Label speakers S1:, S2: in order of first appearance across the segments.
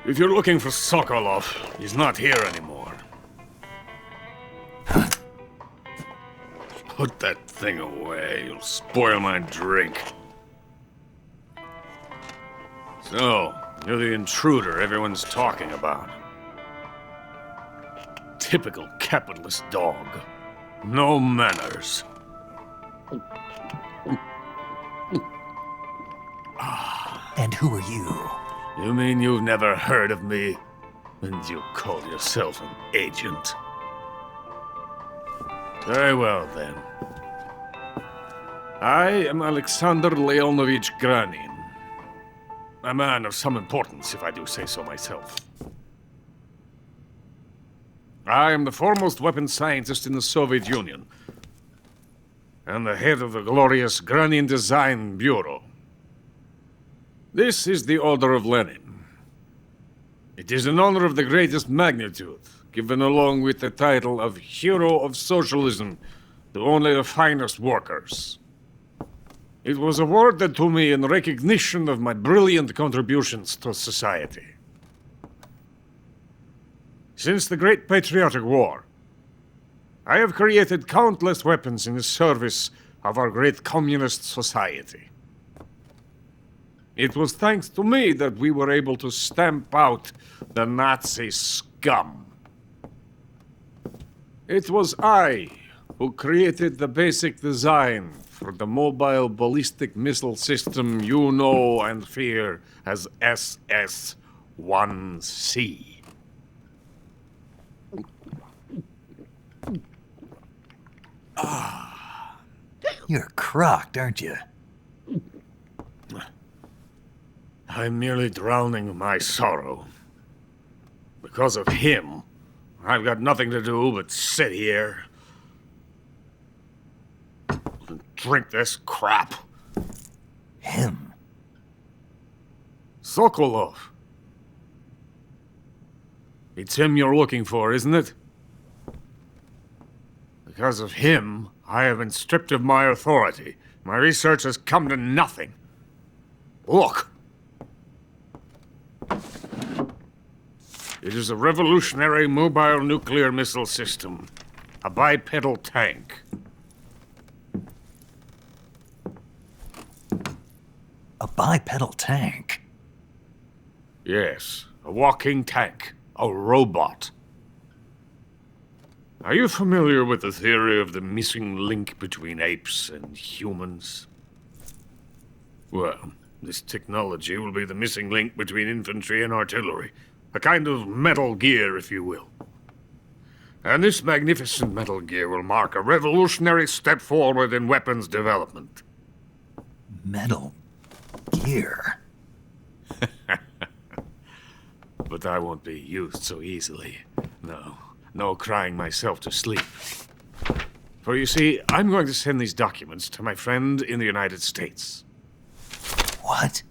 S1: If you're looking for Sokolov, he's not here anymore. Put that thing away, you'll spoil my drink. So, you're the intruder everyone's talking about. Typical capitalist dog. No manners.
S2: And who are you?
S1: You mean you've never heard of me? And you call yourself an agent? Very well, then. I am Alexander Leonovich Granin. A man of some importance, if I do say so myself. I am the foremost weapons scientist in the Soviet Union, and the head of the glorious Granin Design Bureau. This is the Order of Lenin. It is an honor of the greatest magnitude, given along with the title of Hero of Socialism to only the finest workers. It was awarded to me in recognition of my brilliant contributions to society. Since the Great Patriotic War, I have created countless weapons in the service of our great communist society. It was thanks to me that we were able to stamp out the Nazi scum. It was I who created the basic design for the mobile ballistic missile system you know and fear as SS-1C.
S2: You're crocked, aren't you?
S1: I'm merely drowning my sorrow. Because of him, I've got nothing to do but sit here and drink this crap.
S2: Him?
S1: Sokolov. It's him you're looking for, isn't it? Because of him, I have been stripped of my authority. My research has come to nothing. Look. It is a revolutionary mobile nuclear missile system. A bipedal tank.
S2: A bipedal tank?
S1: Yes, a walking tank. A robot. Are you familiar with the theory of the missing link between apes and humans? Well, this technology will be the missing link between infantry and artillery. A kind of Metal Gear, if you will. And this magnificent Metal Gear will mark a revolutionary step forward in weapons development.
S2: Metal Gear?
S1: But I won't be used so easily. No crying myself to sleep. For you see, I'm going to send these documents to my friend in the United States.
S2: What?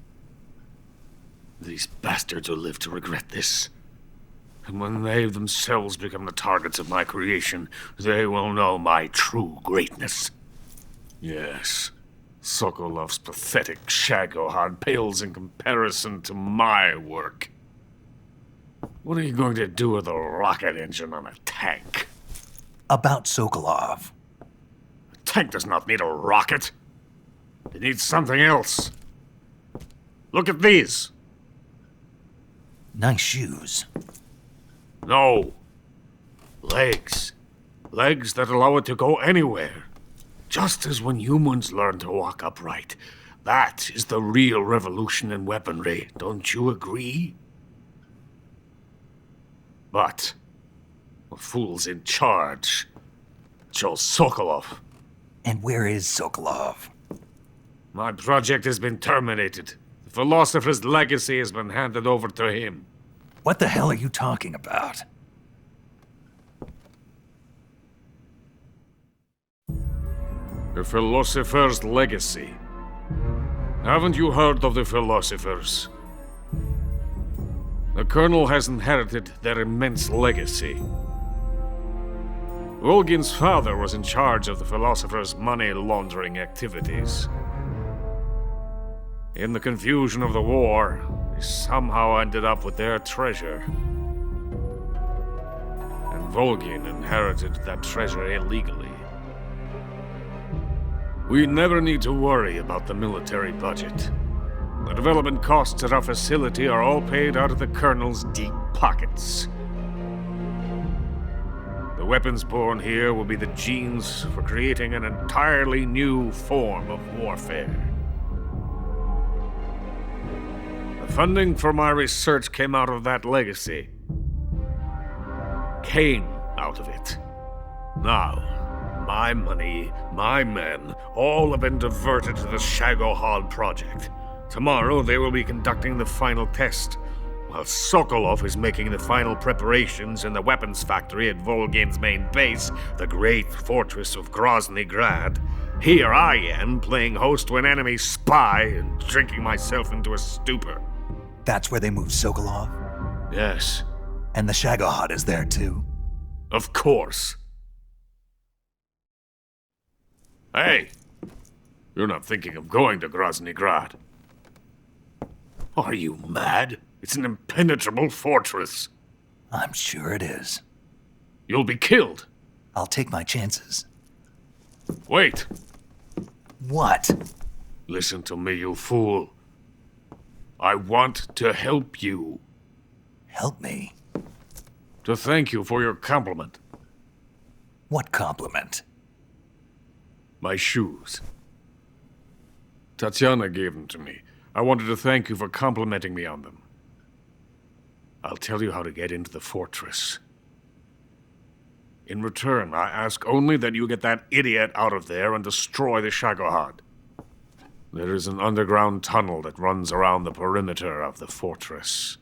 S1: These bastards will live to regret this. And when they themselves become the targets of my creation, they will know my true greatness. Yes, Sokolov's pathetic Shagohod pales in comparison to my work. What are you going to do with a rocket engine on a tank?
S2: About Sokolov.
S1: A tank does not need a rocket. It needs something else. Look at these.
S2: Nice shoes.
S1: No. Legs. Legs that allow it to go anywhere. Just as when humans learn to walk upright. That is the real revolution in weaponry. Don't you agree? But the fool's in charge. Joe Sokolov.
S2: And where is Sokolov?
S1: My project has been terminated. The philosopher's legacy has been handed over to him.
S2: What the hell are you talking about?
S1: The philosopher's legacy. Haven't you heard of the philosophers? The Colonel has inherited their immense legacy. Volgin's father was in charge of the philosophers' money laundering activities. In the confusion of the war, they somehow ended up with their treasure. And Volgin inherited that treasure illegally. We never need to worry about the military budget. The development costs at our facility are all paid out of the Colonel's deep pockets. The weapons born here will be the genes for creating an entirely new form of warfare. The funding for my research came out of that legacy. Came out of it. Now, my money, my men, all have been diverted to the Shagohod project. Tomorrow they will be conducting the final test, while Sokolov is making the final preparations in the weapons factory at Volgin's main base, the great fortress of Grozny Grad. Here I am, playing host to an enemy spy and drinking myself into a stupor.
S2: That's where they moved Sokolov?
S1: Yes.
S2: And the Shagohod is there too?
S1: Of course. Hey! You're not thinking of going to Grozny Grad. Are you mad? It's an impenetrable fortress.
S2: I'm sure it is.
S1: You'll be killed.
S2: I'll take my chances.
S1: Wait.
S2: What?
S1: Listen to me, you fool. I want to help you.
S2: Help me?
S1: To thank you for your compliment.
S2: What compliment?
S1: My shoes. Tatiana gave them to me. I wanted to thank you for complimenting me on them. I'll tell you how to get into the fortress. In return, I ask only that you get that idiot out of there and destroy the Shagohod. There is an underground tunnel that runs around the perimeter of the fortress.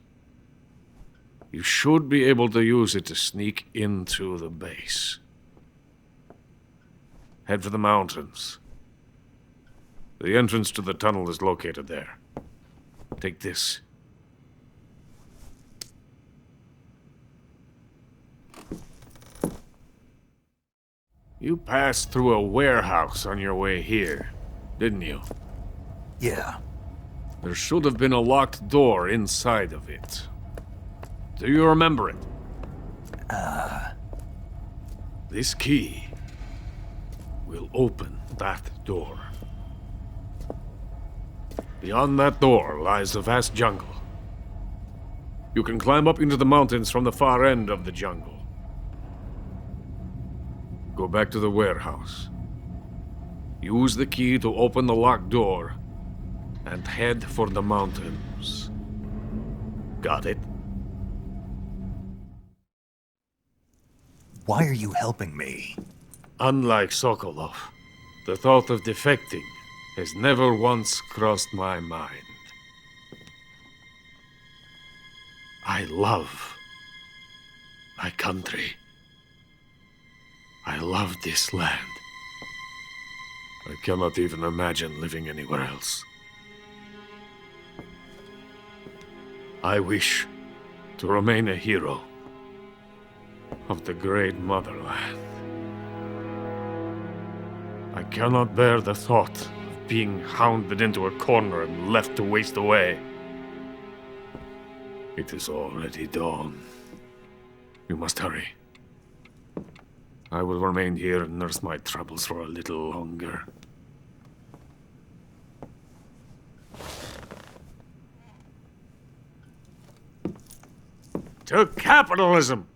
S1: You should be able to use it to sneak into the base. Head for the mountains. The entrance to the tunnel is located there. Take this. You passed through a warehouse on your way here, didn't you?
S2: Yeah.
S1: There should have been a locked door inside of it. Do you remember it? This key will open that door. Beyond that door lies a vast jungle. You can climb up into the mountains from the far end of the jungle. Go back to the warehouse. Use the key to open the locked door and head for the mountains. Got it?
S2: Why are you helping me?
S1: Unlike Sokolov, the thought of defecting has never once crossed my mind. I love my country. I love this land. I cannot even imagine living anywhere else. I wish to remain a hero of the great motherland. I cannot bear the thought of being hounded into a corner and left to waste away. It is already dawn. You must hurry. I will remain here and nurse my troubles for a little longer. To capitalism!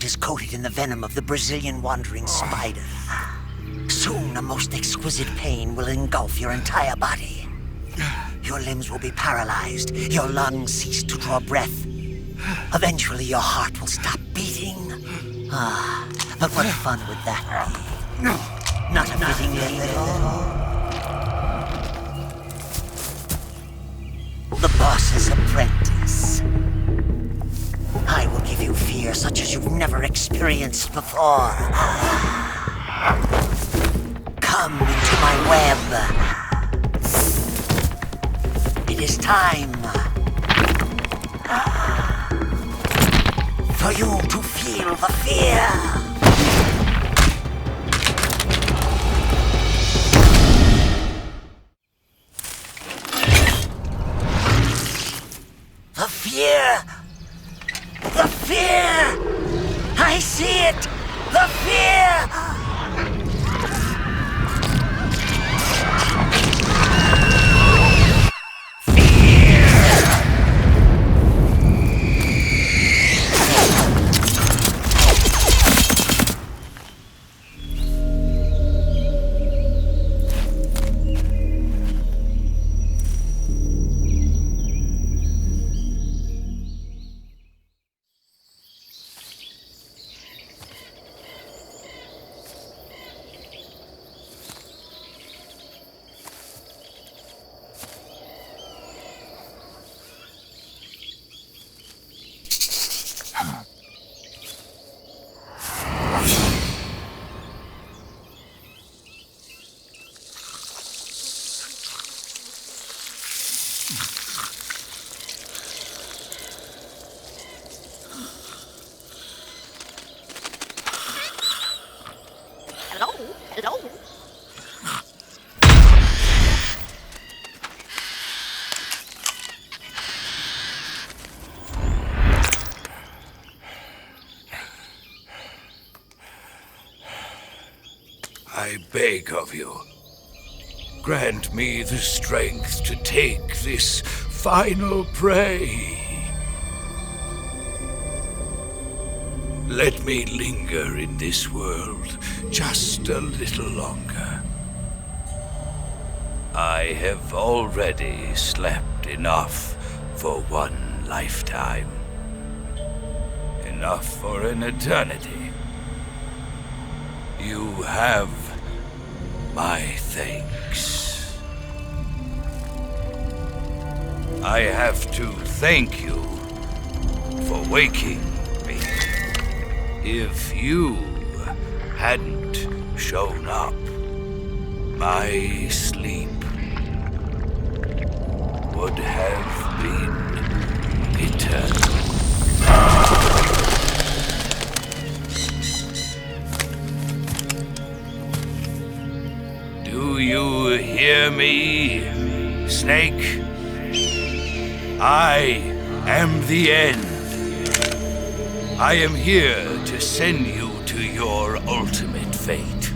S3: throat is coated in the venom of the Brazilian wandering spider. Soon, a most exquisite pain will engulf your entire body. Your limbs will be paralyzed, your lungs cease to draw breath. Eventually, your heart will stop beating. But what fun would that be? Not a fitting end at all. The boss's apprentice. I will give you fear such as you've never experienced before. Come into my web. It is time for you to feel the fear. The fear! The fear! I see it! The fear!
S4: Hello?
S5: I beg of you, grant me the strength to take this final prey. Let me linger in this world just a little longer. I have already slept enough for one lifetime. Enough for an eternity. You have my thanks. I have to thank you for waking me. If you hadn't shown up, my sleep would have been eternal. Do you hear me, Snake? I am the end. I am here to send you to your ultimate fate.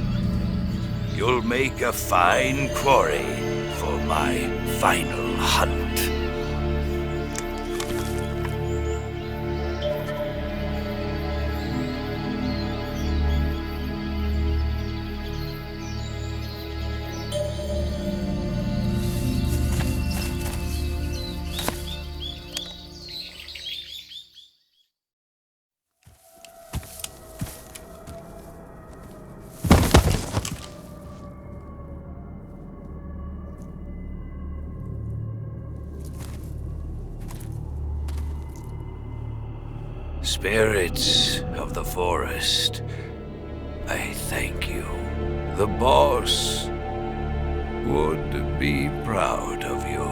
S5: You'll make a fine quarry for my final hunt. Spirits of the forest, I thank you. The boss would be proud of you.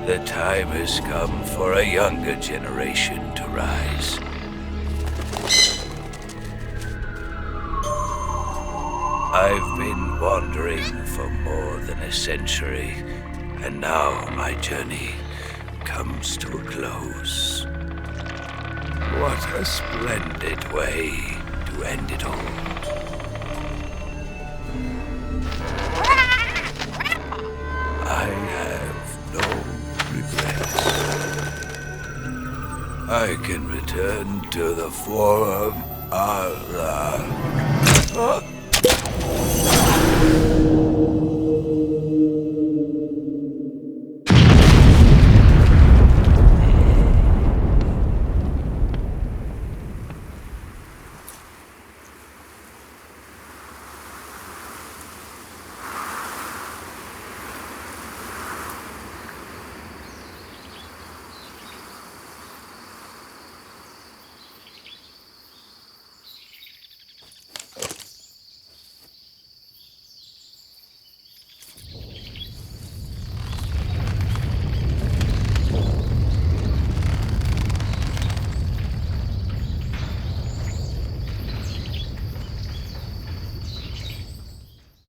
S5: The time has come for a younger generation to rise. I've been wandering for more than a century, and now my journey comes to a close. What a splendid way to end it all. I have no regrets. I can return to the form of Allah.